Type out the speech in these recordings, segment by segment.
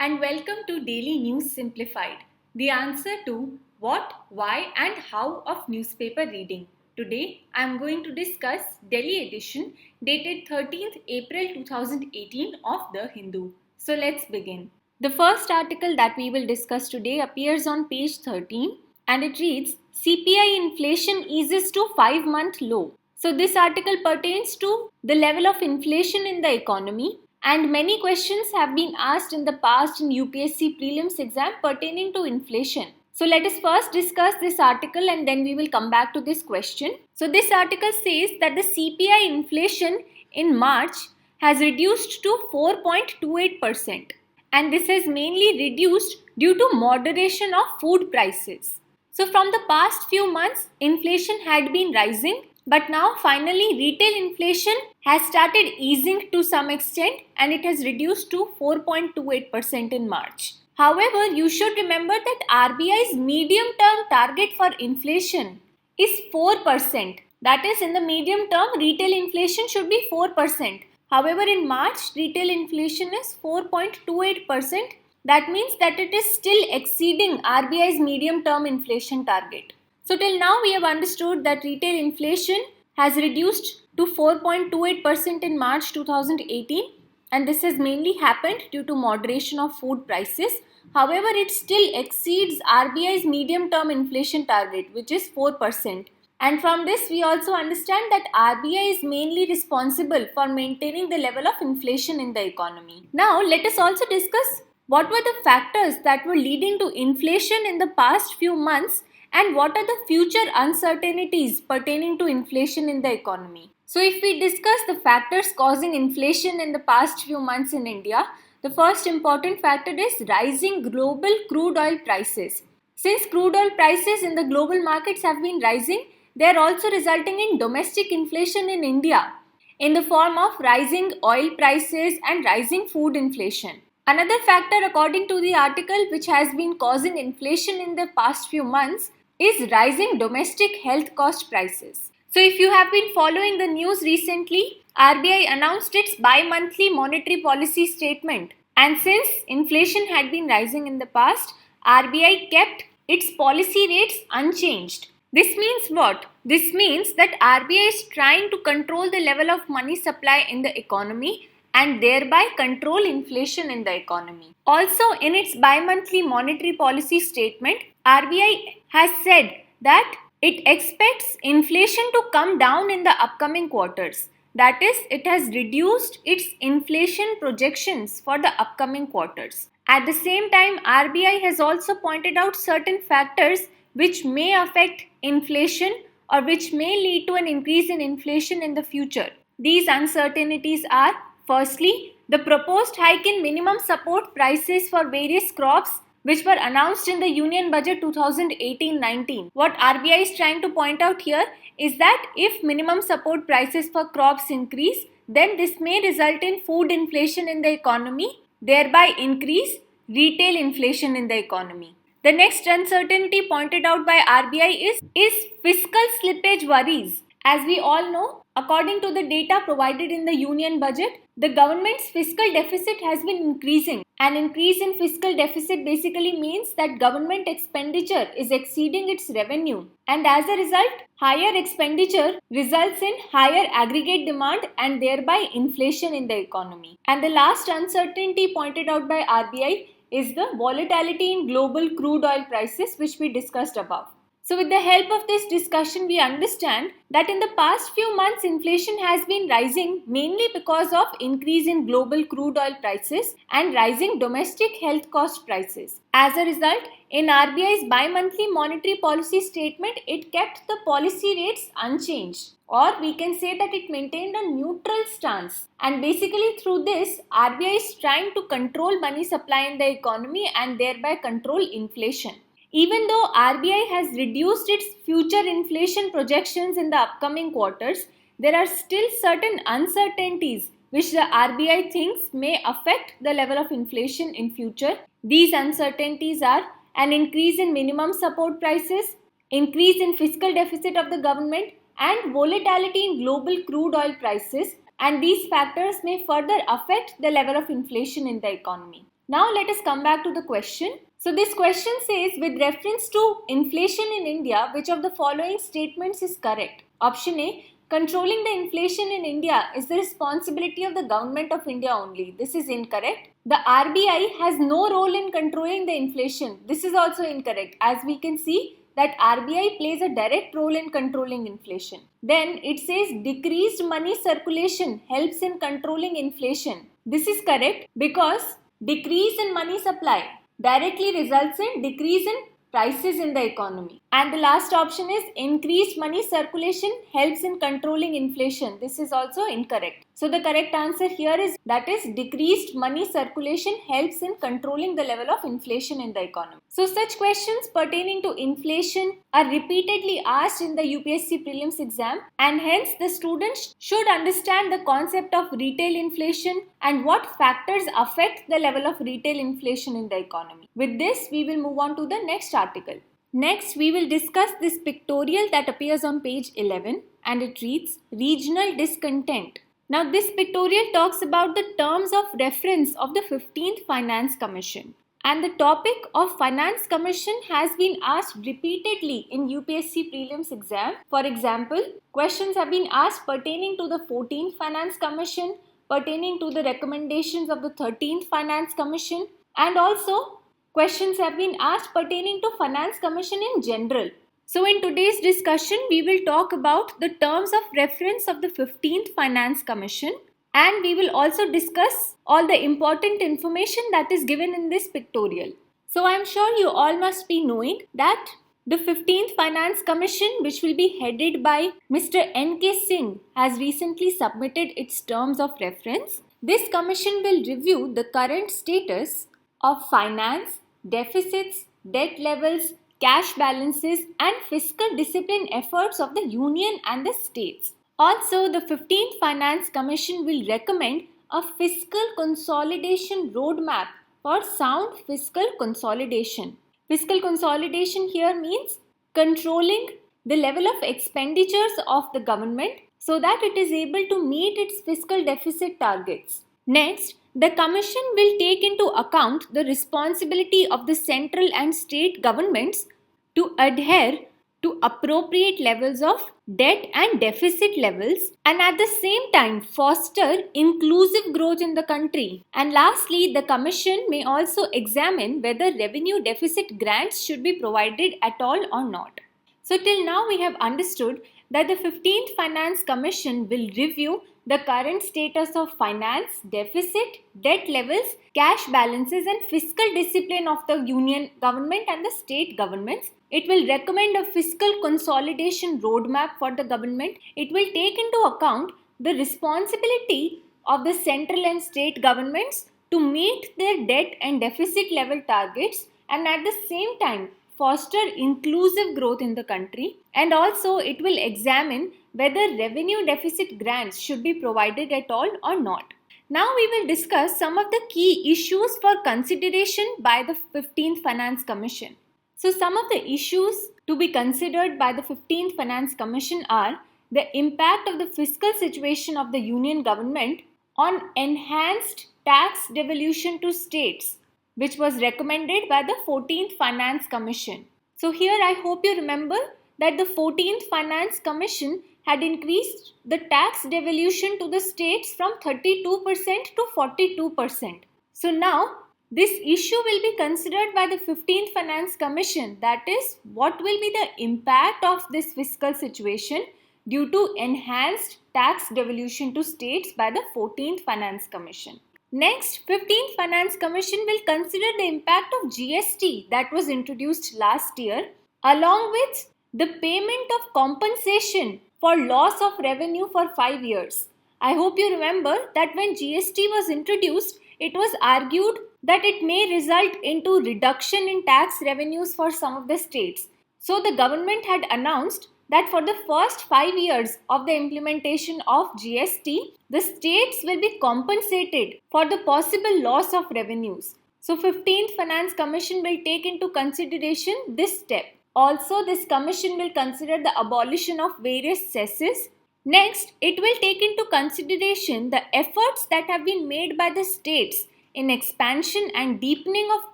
and welcome to Daily News Simplified, the answer to what, why and how of newspaper reading. Today I am going to discuss Delhi edition dated 13th April 2018 of The Hindu. So let's begin. The first article that we will discuss today appears on page 13 and it reads CPI inflation eases to 5-month low. So this article pertains to the level of inflation in the economy. And many questions have been asked in the past in UPSC prelims exam pertaining to inflation. So let us first discuss this article and then we will come back to this question. So this article says that the CPI inflation in March has reduced to 4.28%, and this has mainly reduced due to moderation of food prices. So from the past few months, inflation had been rising, but now finally retail inflation has started easing to some extent and it has reduced to 4.28% in March. However, you should remember that RBI's medium-term target for inflation is 4%. That is, in the medium term, retail inflation should be 4%. However, in March, retail inflation is 4.28%. That means that it is still exceeding RBI's medium-term inflation target. So till now we have understood that retail inflation has reduced to 4.28% in March 2018, and this has mainly happened due to moderation of food prices. However, it still exceeds RBI's medium-term inflation target, which is 4%. And from this we also understand that RBI is mainly responsible for maintaining the level of inflation in the economy. Now let us also discuss what were the factors that were leading to inflation in the past few months and what are the future uncertainties pertaining to inflation in the economy. So if we discuss the factors causing inflation in the past few months in India, the first important factor is rising global crude oil prices. Since crude oil prices in the global markets have been rising, they are also resulting in domestic inflation in India in the form of rising oil prices and rising food inflation. Another factor, according to the article, which has been causing inflation in the past few months is rising domestic health cost prices. So if you have been following the news recently, RBI announced its bi-monthly monetary policy statement, and since inflation had been rising in the past, RBI kept its policy rates unchanged. This means what? This means that RBI is trying to control the level of money supply in the economy and thereby control inflation in the economy. Also, in its bi-monthly monetary policy statement, RBI has said that it expects inflation to come down in the upcoming quarters. That is, it has reduced its inflation projections for the upcoming quarters. At the same time, RBI has also pointed out certain factors which may affect inflation or which may lead to an increase in inflation in the future. These uncertainties are: firstly, the proposed hike in minimum support prices for various crops which were announced in the Union Budget 2018-19. What RBI is trying to point out here is that if minimum support prices for crops increase, then this may result in food inflation in the economy, thereby increase retail inflation in the economy. The next uncertainty pointed out by RBI is fiscal slippage worries. As we all know, according to the data provided in the Union Budget, the government's fiscal deficit has been increasing. An increase in fiscal deficit basically means that government expenditure is exceeding its revenue, and as a result, higher expenditure results in higher aggregate demand and thereby inflation in the economy. And the last uncertainty pointed out by RBI is the volatility in global crude oil prices, which we discussed above. So with the help of this discussion, we understand that in the past few months, inflation has been rising mainly because of increase in global crude oil prices and rising domestic health cost prices. As a result, in RBI's bi-monthly monetary policy statement, it kept the policy rates unchanged, or we can say that it maintained a neutral stance. And basically through this, RBI is trying to control money supply in the economy and thereby control inflation. Even though RBI has reduced its future inflation projections in the upcoming quarters, there are still certain uncertainties which the RBI thinks may affect the level of inflation in future. These uncertainties are an increase in minimum support prices, increase in fiscal deficit of the government, and volatility in global crude oil prices, and these factors may further affect the level of inflation in the economy. Now let us come back to the question. So this question says, with reference to inflation in India, which of the following statements is correct? Option A, controlling the inflation in India is the responsibility of the government of India only. This is incorrect. The RBI has no role in controlling the inflation. This is also incorrect. As we can see that RBI plays a direct role in controlling inflation. Then it says decreased money circulation helps in controlling inflation. This is correct because decrease in money supply directly results in decrease in prices in the economy. And the last option is increased money circulation helps in controlling inflation. This is also incorrect. So the correct answer here is that is decreased money circulation helps in controlling the level of inflation in the economy. So such questions pertaining to inflation are repeatedly asked in the UPSC prelims exam, and hence the students should understand the concept of retail inflation and what factors affect the level of retail inflation in the economy. With this, we will move on to the next article. Next, we will discuss this pictorial that appears on page 11, and it reads Regional Discontent. Now, this pictorial talks about the terms of reference of the 15th Finance Commission. And the topic of Finance Commission has been asked repeatedly in UPSC prelims exam. For example, questions have been asked pertaining to the 14th Finance Commission, pertaining to the recommendations of the 13th Finance Commission, and also questions have been asked pertaining to Finance Commission in general. So in today's discussion, we will talk about the terms of reference of the 15th Finance Commission, and we will also discuss all the important information that is given in this pictorial. So I am sure you all must be knowing that the 15th Finance Commission, which will be headed by Mr. N.K. Singh, has recently submitted its terms of reference. This commission will review the current status of finance, deficits, debt levels, cash balances, and fiscal discipline efforts of the Union and the states. Also, the 15th Finance Commission will recommend a fiscal consolidation roadmap for sound fiscal consolidation. Fiscal consolidation here means controlling the level of expenditures of the government so that it is able to meet its fiscal deficit targets. Next, the Commission will take into account the responsibility of the central and state governments to adhere to appropriate levels of debt and deficit levels, and at the same time foster inclusive growth in the country. And lastly, the Commission may also examine whether revenue deficit grants should be provided at all or not. So till now we have understood that the 15th Finance Commission will review the current status of finance, deficit, debt levels, cash balances, and fiscal discipline of the union government and the state governments. It will recommend a fiscal consolidation roadmap for the government. It will take into account the responsibility of the central and state governments to meet their debt and deficit level targets, and at the same time foster inclusive growth in the country. And also it will examine whether revenue deficit grants should be provided at all or not. Now we will discuss some of the key issues for consideration by the 15th Finance Commission. So some of the issues to be considered by the 15th Finance Commission are the impact of the fiscal situation of the Union government on enhanced tax devolution to states, which was recommended by the 14th Finance Commission. So here I hope you remember that the 14th Finance Commission had increased the tax devolution to the states from 32% to 42%. So now this issue will be considered by the 15th Finance Commission, that is, what will be the impact of this fiscal situation due to enhanced tax devolution to states by the 14th Finance Commission. Next, 15th Finance Commission will consider the impact of GST that was introduced last year, along with the payment of compensation for loss of revenue for 5 years. I hope you remember that when GST was introduced, it was argued that it may result into reduction in tax revenues for some of the states. So the government had announced that for the first 5 years of the implementation of GST, the states will be compensated for the possible loss of revenues. So 15th Finance Commission will take into consideration this step. Also, this commission will consider the abolition of various cesses. Next, it will take into consideration the efforts that have been made by the states in expansion and deepening of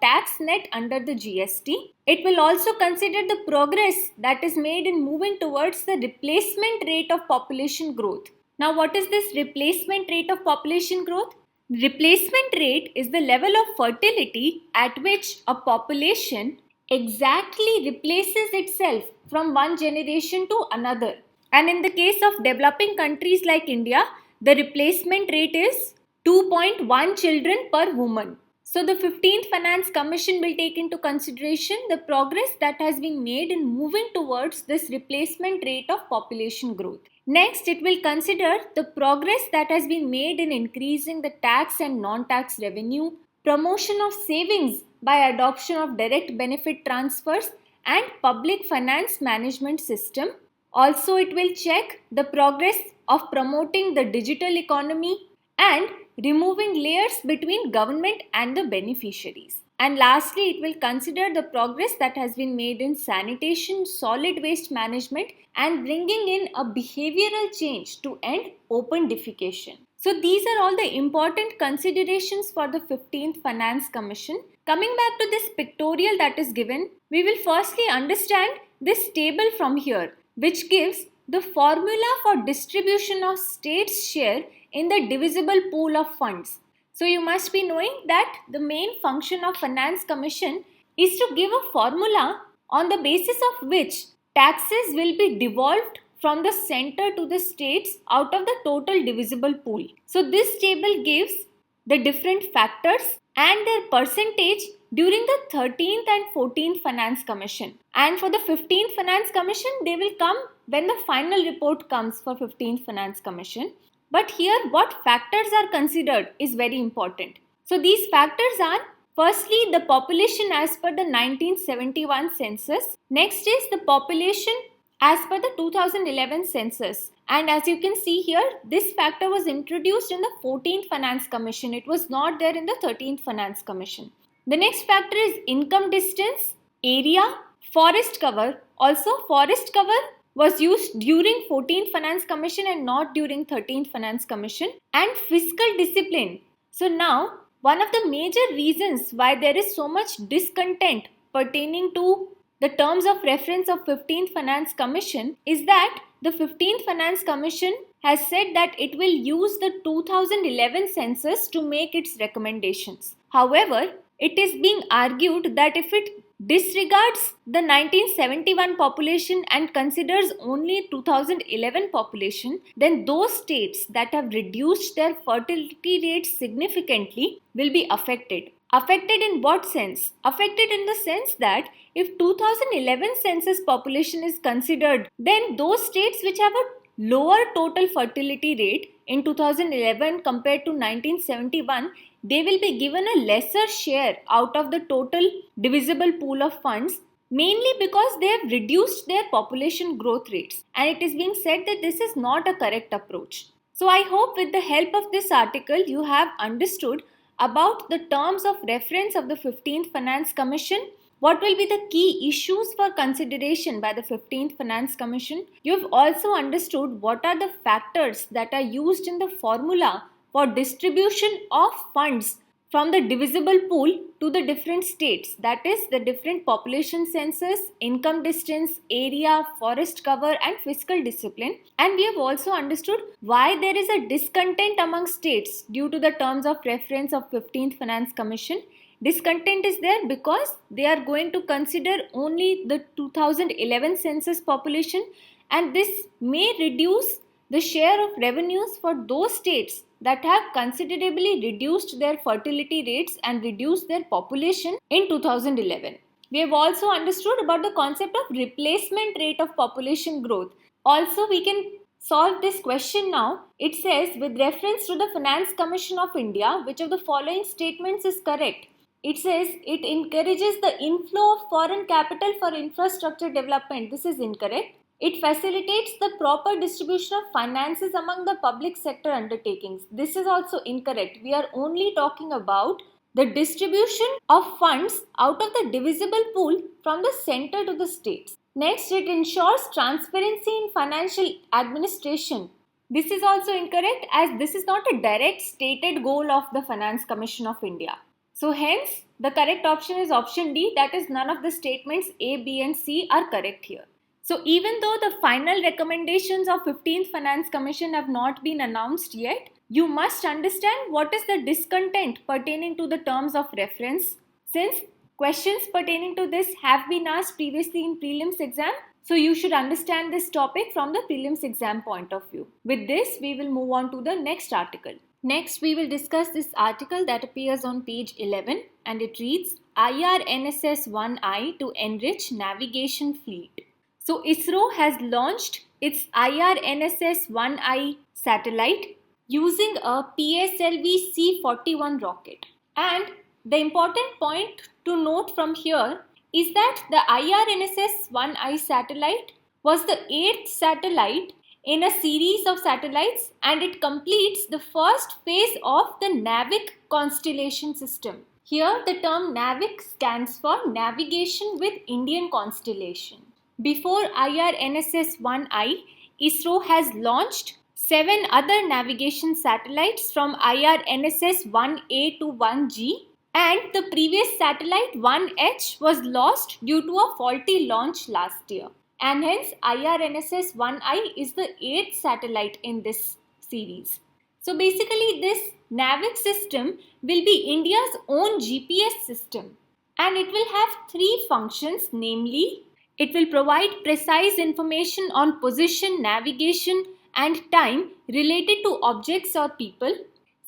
tax net under the GST. It will also consider the progress that is made in moving towards the replacement rate of population growth. Now, what is this replacement rate of population growth? Replacement rate is the level of fertility at which a population exactly replaces itself from one generation to another. And in the case of developing countries like India, the replacement rate is 2.1 children per woman. So the 15th Finance Commission will take into consideration the progress that has been made in moving towards this replacement rate of population growth. Next, it will consider the progress that has been made in increasing the tax and non-tax revenue, promotion of savings by adoption of direct benefit transfers and public finance management system. Also, it will check the progress of promoting the digital economy and removing layers between government and the beneficiaries. And lastly, it will consider the progress that has been made in sanitation, solid waste management and bringing in a behavioral change to end open defecation. So these are all the important considerations for the 15th Finance Commission. Coming back to this pictorial that is given, we will firstly understand this table from here, which gives the formula for distribution of states' share in the divisible pool of funds. So you must be knowing that the main function of Finance Commission is to give a formula on the basis of which taxes will be devolved from the center to the states out of the total divisible pool. So this table gives the different factors and their percentage during the 13th and 14th Finance Commission. And for the 15th Finance Commission, they will come when the final report comes for 15th Finance Commission. But here what factors are considered is very important. So these factors are firstly the population as per the 1971 census. Next is the population as per the 2011 census. And as you can see here, this factor was introduced in the 14th Finance Commission. It was not there in the 13th Finance Commission. The next factor is income distance, area, forest cover. Also, forest cover was used during 14th Finance Commission and not during 13th Finance Commission. And fiscal discipline. So now, one of the major reasons why there is so much discontent pertaining to the terms of reference of 15th Finance Commission is that the 15th Finance Commission has said that it will use the 2011 census to make its recommendations. However, it is being argued that if it disregards the 1971 population and considers only 2011 population, then those states that have reduced their fertility rates significantly will be affected. Affected in what sense? Affected in the sense that if 2011 census population is considered, then those states which have a lower total fertility rate in 2011 compared to 1971, they will be given a lesser share out of the total divisible pool of funds, mainly because they have reduced their population growth rates. And it is being said that this is not a correct approach. So I hope with the help of this article, you have understood about the terms of reference of the 15th Finance Commission. What will be the key issues for consideration by the 15th Finance Commission? You have also understood what are the factors that are used in the formula for distribution of funds from the divisible pool to the different states, that is the different population census, income distance, area, forest cover and fiscal discipline. And we have also understood why there is a discontent among states due to the terms of reference of 15th Finance Commission. Discontent is there because they are going to consider only the 2011 census population, and this may reduce the share of revenues for those states that have considerably reduced their fertility rates and reduced their population in 2011. We have also understood about the concept of replacement rate of population growth. Also, we can solve this question now. It says, with reference to the Finance Commission of India, which of the following statements is correct? It says it encourages the inflow of foreign capital for infrastructure development. This is incorrect. It facilitates the proper distribution of finances among the public sector undertakings. This is also incorrect. We are only talking about the distribution of funds out of the divisible pool from the center to the states. Next, it ensures transparency in financial administration. This is also incorrect as this is not a direct stated goal of the Finance Commission of India. So hence the correct option is option D, that is none of the statements A, B and C are correct here. So even though the final recommendations of 15th Finance Commission have not been announced yet, you must understand what is the discontent pertaining to the terms of reference, since questions pertaining to this have been asked previously in prelims exam. So you should understand this topic from the prelims exam point of view. With this, we will move on to the next article. Next, we will discuss this article that appears on page 11 and it reads IRNSS-1I to enrich navigation fleet. So ISRO has launched its IRNSS-1I satellite using a PSLV C-41 rocket. And the important point to note from here is that the IRNSS-1I satellite was the 8th satellite in a series of satellites and it completes the first phase of the NavIC constellation system. Here the term NavIC stands for Navigation with Indian Constellation. Before IRNSS-1I, ISRO has launched 7 other navigation satellites from IRNSS-1A to 1G, and the previous satellite 1H was lost due to a faulty launch last year. And hence IRNSS-1I is the 8th satellite in this series. So basically this NavIC system will be India's own GPS system and it will have 3 functions, namely it will provide precise information on position, navigation and time related to objects or people.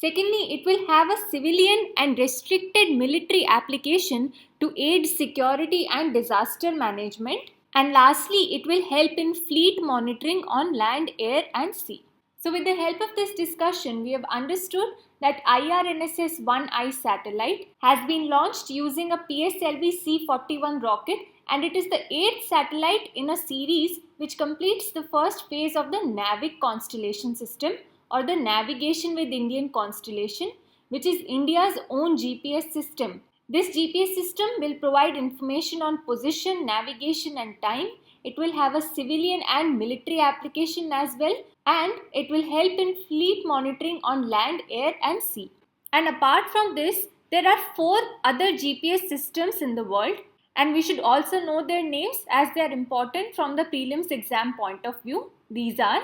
Secondly, it will have a civilian and restricted military application to aid security and disaster management. And lastly, it will help in fleet monitoring on land, air and sea. So with the help of this discussion, we have understood that IRNSS-1I satellite has been launched using a PSLV C-41 rocket and it is the 8th satellite in a series which completes the first phase of the NavIC constellation system or the Navigation with Indian Constellation, which is India's own GPS system. This GPS system will provide information on position, navigation and time. It will have a civilian and military application as well, and it will help in fleet monitoring on land, air and sea. And apart from this, there are 4 other GPS systems in the world and we should also know their names as they are important from the prelims exam point of view. These are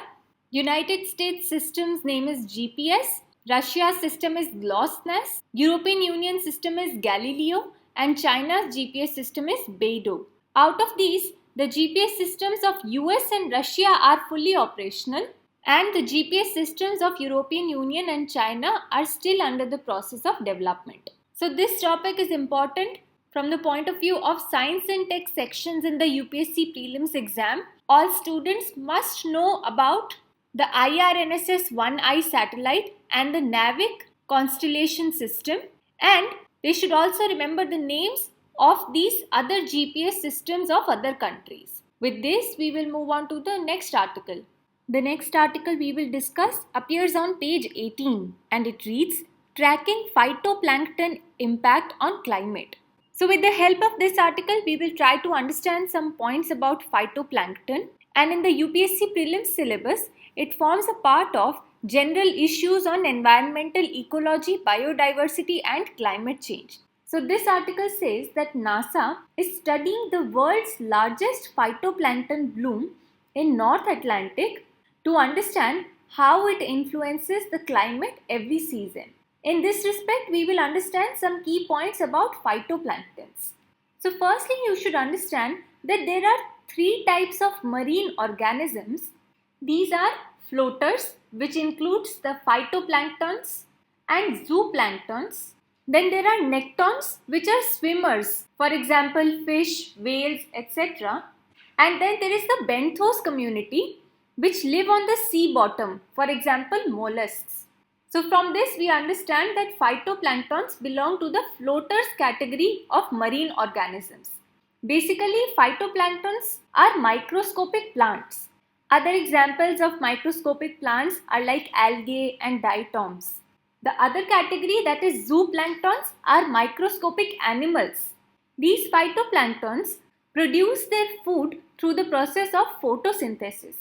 United States system's name is GPS, Russia's system is GLONASS, European Union system is Galileo and China's GPS system is Beidou. Out of these, the GPS systems of US and Russia are fully operational and the GPS systems of European Union and China are still under the process of development. So this topic is important from the point of view of science and tech sections in the UPSC prelims exam. All students must know about the IRNSS-1I satellite and the NavIC constellation system, and they should also remember the names of these other GPS systems of other countries. With this, we will move on to the next article. The next article we will discuss appears on page 18 and it reads Tracking Phytoplankton Impact on Climate. So with the help of this article, we will try to understand some points about phytoplankton, and in the UPSC prelims syllabus, it forms a part of general issues on environmental ecology, biodiversity and climate change. So this article says that NASA is studying the world's largest phytoplankton bloom in North Atlantic to understand how it influences the climate every season. In this respect, we will understand some key points about phytoplanktons. So firstly, you should understand that there are 3 types of marine organisms. These are floaters, which includes the phytoplanktons and zooplanktons. Then there are nectons, which are swimmers, for example fish, whales, etc. And then there is the benthos community, which live on the sea bottom, for example mollusks. So from this we understand that phytoplanktons belong to the floaters category of marine organisms. Basically, phytoplanktons are microscopic plants. Other examples of microscopic plants are like algae and diatoms. The other category, that is zooplanktons, are microscopic animals. These phytoplanktons produce their food through the process of photosynthesis.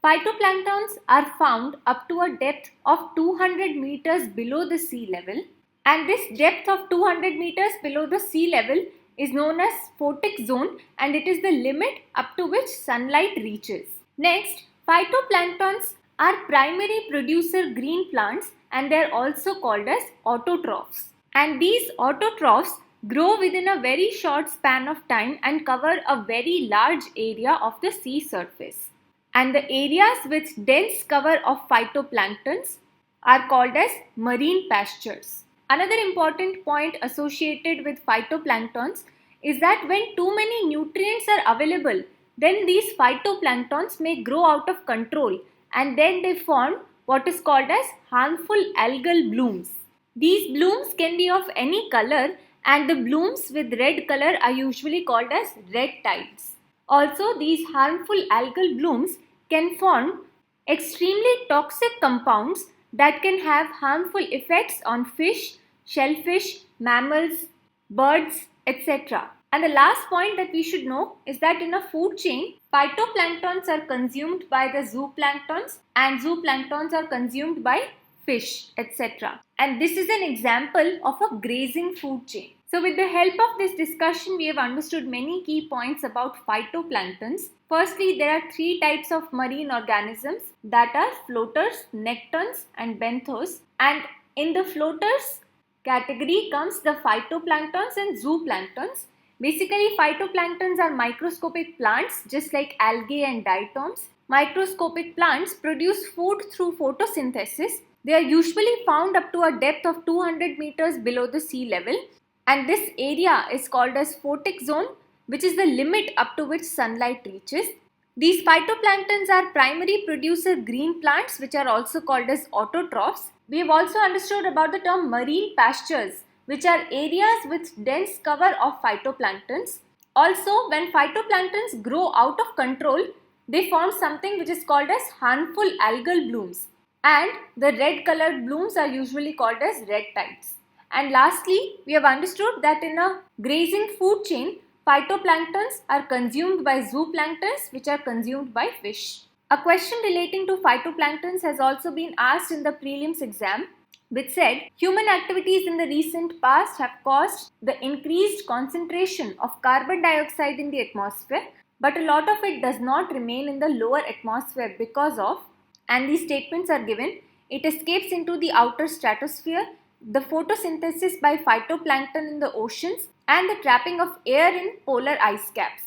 Phytoplanktons are found up to a depth of 200 meters below the sea level, and this depth of 200 meters below the sea level is known as photic zone, and it is the limit up to which sunlight reaches. Next, phytoplanktons are primary producer green plants, and they are also called as autotrophs. And these autotrophs grow within a very short span of time and cover a very large area of the sea surface. And the areas with dense cover of phytoplanktons are called as marine pastures. Another important point associated with phytoplanktons is that when too many nutrients are available, then these phytoplanktons may grow out of control, and then they form what is called as harmful algal blooms. These blooms can be of any color, and the blooms with red color are usually called as red tides. Also, these harmful algal blooms can form extremely toxic compounds that can have harmful effects on fish, shellfish, mammals, birds, etc. And the last point that we should know is that in a food chain, phytoplanktons are consumed by the zooplanktons and zooplanktons are consumed by fish, etc. And this is an example of a grazing food chain. So with the help of this discussion, we have understood many key points about phytoplanktons. Firstly, there are three types of marine organisms, that are floaters, nectons and benthos. And in the floaters category comes the phytoplanktons and zooplanktons. Basically, phytoplanktons are microscopic plants just like algae and diatoms. Microscopic plants produce food through photosynthesis. They are usually found up to a depth of 200 meters below the sea level, and this area is called as photic zone, which is the limit up to which sunlight reaches. These phytoplanktons are primary producer green plants, which are also called as autotrophs. We have also understood about the term marine pastures, which are areas with dense cover of phytoplanktons. Also, when phytoplanktons grow out of control, they form something which is called as harmful algal blooms, and the red colored blooms are usually called as red tides. And lastly, we have understood that in a grazing food chain, phytoplanktons are consumed by zooplanktons, which are consumed by fish. A question relating to phytoplanktons has also been asked in the prelims exam, which said human activities in the recent past have caused the increased concentration of carbon dioxide in the atmosphere, but a lot of it does not remain in the lower atmosphere because of, and these statements are given, it escapes into the outer stratosphere, the photosynthesis by phytoplankton in the oceans, and the trapping of air in polar ice caps.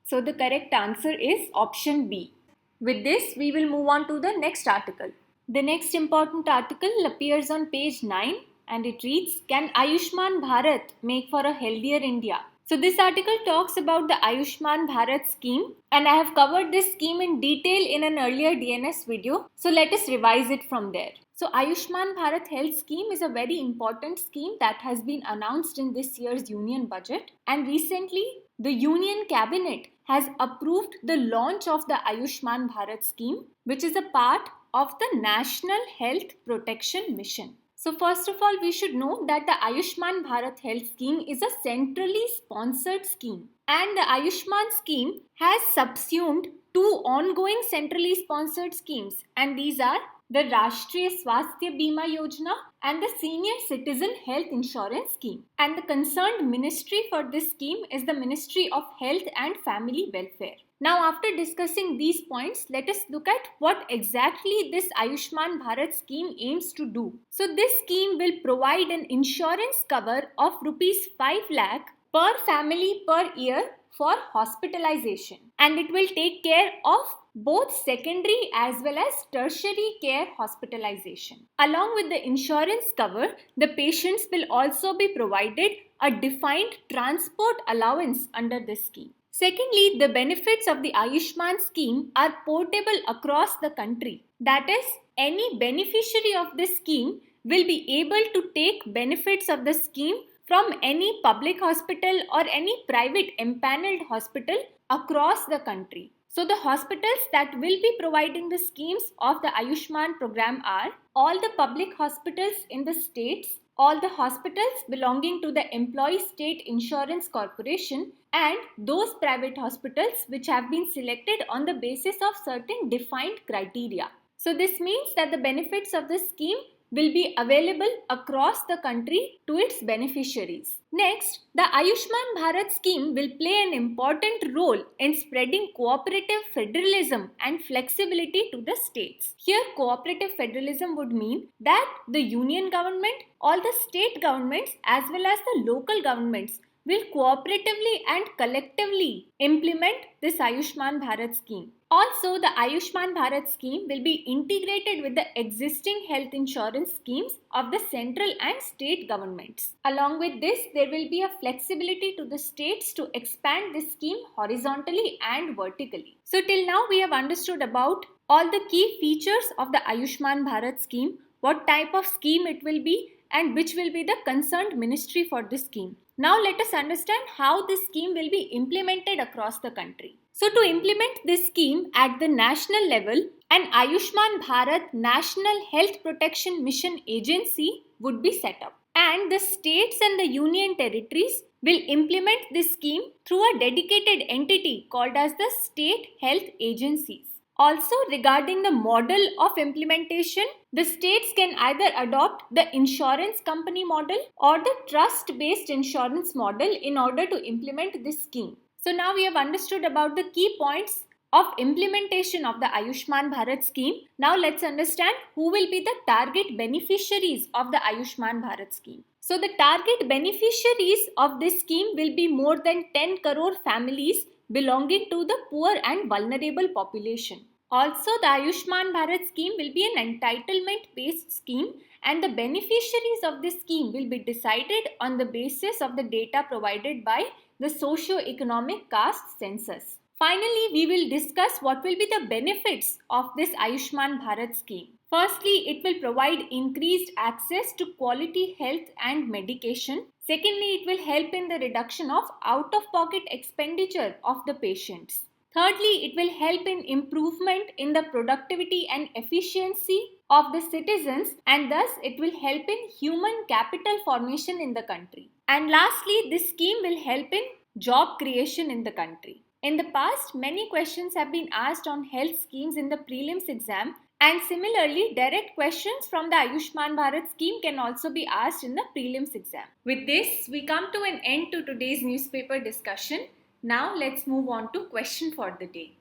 So the correct answer is option B. With this, we will move on to the next article. The next important article appears on page 9 and it reads, Can Ayushman Bharat make for a healthier India? So this article talks about the Ayushman Bharat scheme, and I have covered this scheme in detail in an earlier DNS video. So let us revise it from there. So Ayushman Bharat Health Scheme is a very important scheme that has been announced in this year's Union Budget, and recently the Union Cabinet has approved the launch of the Ayushman Bharat scheme, which is a part of the National Health Protection Mission. So first of all, we should know that the Ayushman Bharat Health Scheme is a centrally sponsored scheme, and the Ayushman scheme has subsumed two ongoing centrally sponsored schemes, and these are the Rashtriya Swasthya Bima Yojana and the Senior Citizen Health Insurance Scheme. And the concerned ministry for this scheme is the Ministry of Health and Family Welfare. Now, after discussing these points, let us look at what exactly this Ayushman Bharat scheme aims to do. So this scheme will provide an insurance cover of rupees 5 lakh per family per year for hospitalization, and it will take care of both secondary as well as tertiary care hospitalization. Along with the insurance cover, the patients will also be provided a defined transport allowance under this scheme. Secondly, the benefits of the Ayushman scheme are portable across the country. That is, any beneficiary of this scheme will be able to take benefits of the scheme from any public hospital or any private empaneled hospital across the country. So the hospitals that will be providing the schemes of the Ayushman program are all the public hospitals in the states, all the hospitals belonging to the Employee State Insurance Corporation, and those private hospitals which have been selected on the basis of certain defined criteria. So this means that the benefits of the scheme will be available across the country to its beneficiaries. Next, the Ayushman Bharat scheme will play an important role in spreading cooperative federalism and flexibility to the states. Here, cooperative federalism would mean that the union government, all the state governments as well as the local governments will cooperatively and collectively implement this Ayushman Bharat scheme. Also, the Ayushman Bharat scheme will be integrated with the existing health insurance schemes of the central and state governments. Along with this, there will be a flexibility to the states to expand this scheme horizontally and vertically. So till now we have understood about all the key features of the Ayushman Bharat scheme, what type of scheme it will be, and which will be the concerned ministry for this scheme. Now let us understand how this scheme will be implemented across the country. So to implement this scheme at the national level, an Ayushman Bharat National Health Protection Mission Agency would be set up. And the states and the union territories will implement this scheme through a dedicated entity called as the State Health Agencies. Also, regarding the model of implementation, the states can either adopt the insurance company model or the trust-based insurance model in order to implement this scheme. So now we have understood about the key points of implementation of the Ayushman Bharat scheme. Now let's understand who will be the target beneficiaries of the Ayushman Bharat scheme. So the target beneficiaries of this scheme will be more than 10 crore families belonging to the poor and vulnerable population. Also, the Ayushman Bharat scheme will be an entitlement-based scheme, and the beneficiaries of this scheme will be decided on the basis of the data provided by the socio-economic caste census. Finally, we will discuss what will be the benefits of this Ayushman Bharat scheme. Firstly, it will provide increased access to quality health and medication. Secondly, it will help in the reduction of out-of-pocket expenditure of the patients. Thirdly, it will help in improvement in the productivity and efficiency of the citizens, and thus it will help in human capital formation in the country. And lastly, this scheme will help in job creation in the country. In the past, many questions have been asked on health schemes in the prelims exam, and similarly, direct questions from the Ayushman Bharat scheme can also be asked in the prelims exam. With this, we come to an end to today's newspaper discussion. Now let's move on to question for the day.